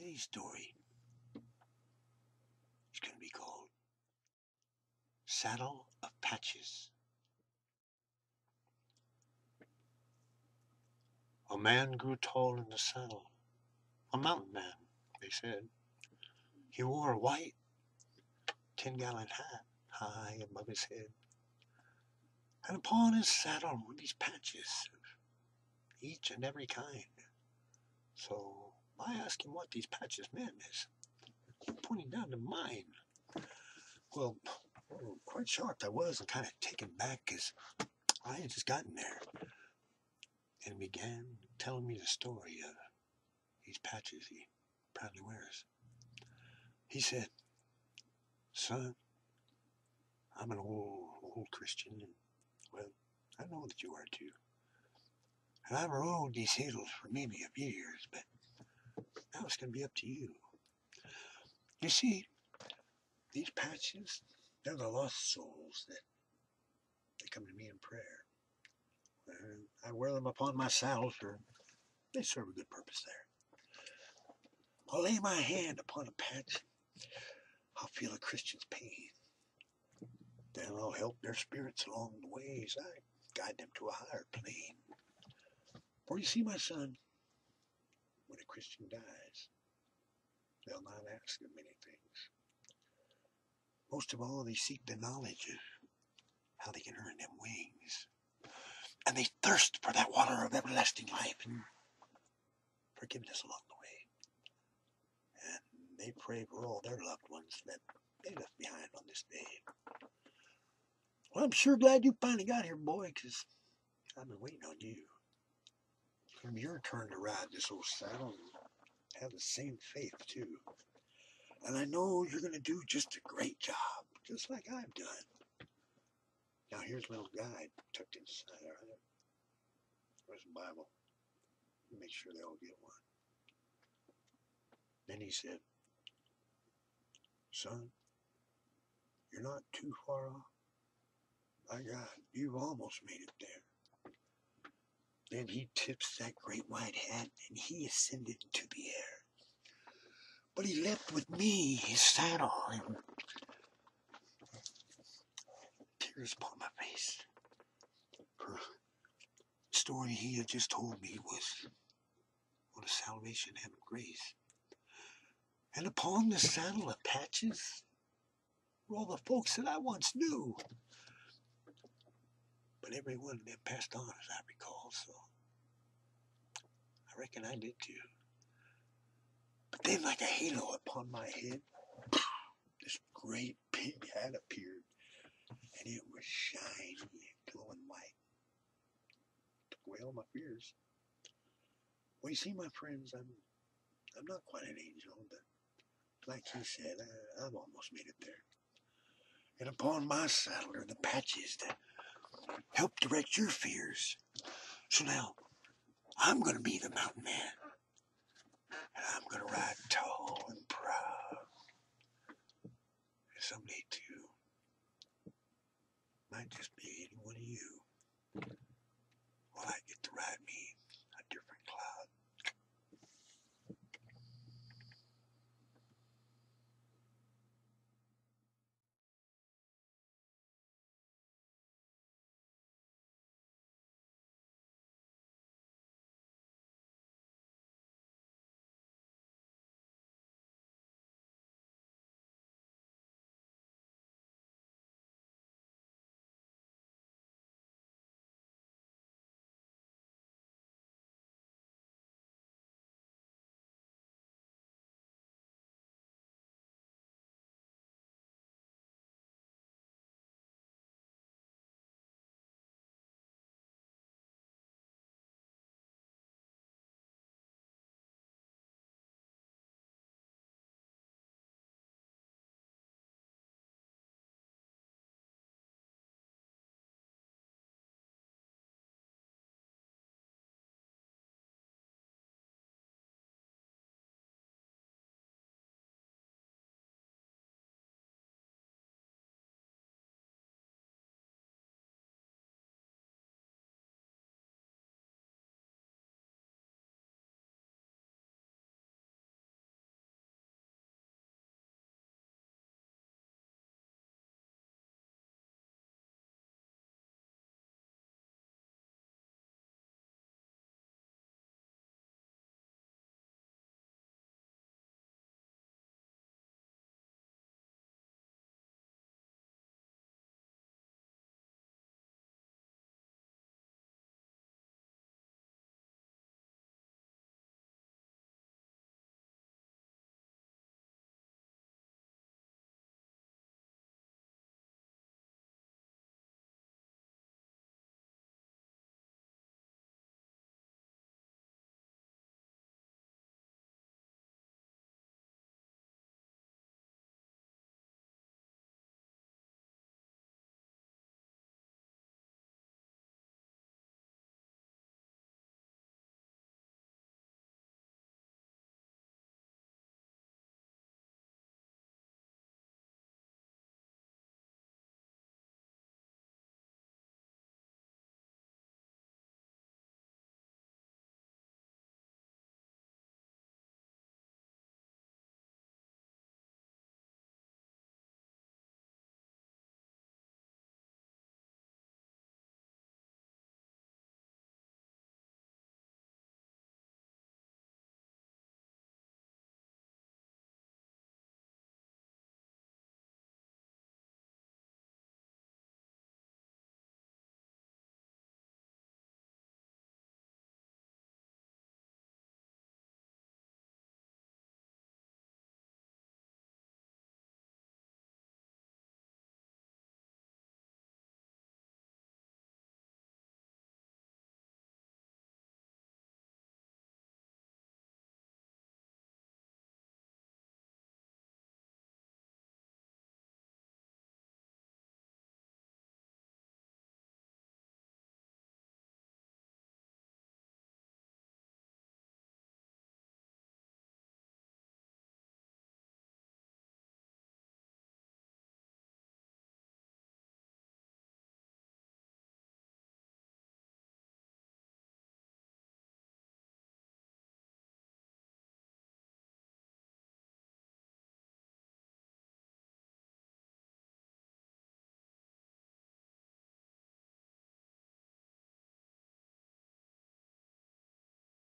Today's story is going to be called Saddle of Patches. A man grew tall in the saddle, a mountain man, they said. He wore a white 10-gallon hat high above his head, and upon his saddle were these patches of each and every kind. So I asked him what these patches meant, as pointing down to mine. Well, quite shocked I was, and kind of taken back, because I had just gotten there, and began telling me the story of these patches he proudly wears. He said, "Son, I'm an old Christian, and, well, I know that you are too. And I've rode these hills for many of years, but now it's going to be up to you. You see, these patches, they're the lost souls that they come to me in prayer. And I wear them upon my saddle, for they serve a good purpose there. I'll lay my hand upon a patch, I'll feel a Christian's pain. Then I'll help their spirits along the way as I guide them to a higher plane. For you see, my son, when a Christian dies, they'll not ask of many things. Most of all, they seek the knowledge of how they can earn them wings. And they thirst for that water of everlasting life and forgiveness along the way. And they pray for all their loved ones that they left behind on this day. Well, I'm sure glad you finally got here, boy, because I've been waiting on you. It's going to be your turn to ride this old saddle and have the same faith, too. And I know you're going to do just a great job, just like I've done. Now, here's a little guide tucked inside, all right? Where's the Bible? Make sure they all get one. Then he said, "Son, you're not too far off. My God, you've almost made it there." Then he tips that great white hat, and he ascended into the air. But he left with me his saddle, and tears upon my face. For the story he had just told me was one of salvation and of grace. And upon the saddle of patches were all the folks that I once knew. But every one of them passed on, as I recall, so I reckon I did too. But then, like a halo upon my head, this great big hat appeared, and it was shiny and glowing white. Took away all my fears. Well, you see, my friends, I'm not quite an angel, but like he said, I've almost made it there. And upon my saddle are the patches that help direct your fears. So now, I'm going to be the mountain man. And I'm going to ride tall and proud. And someday, too, might just be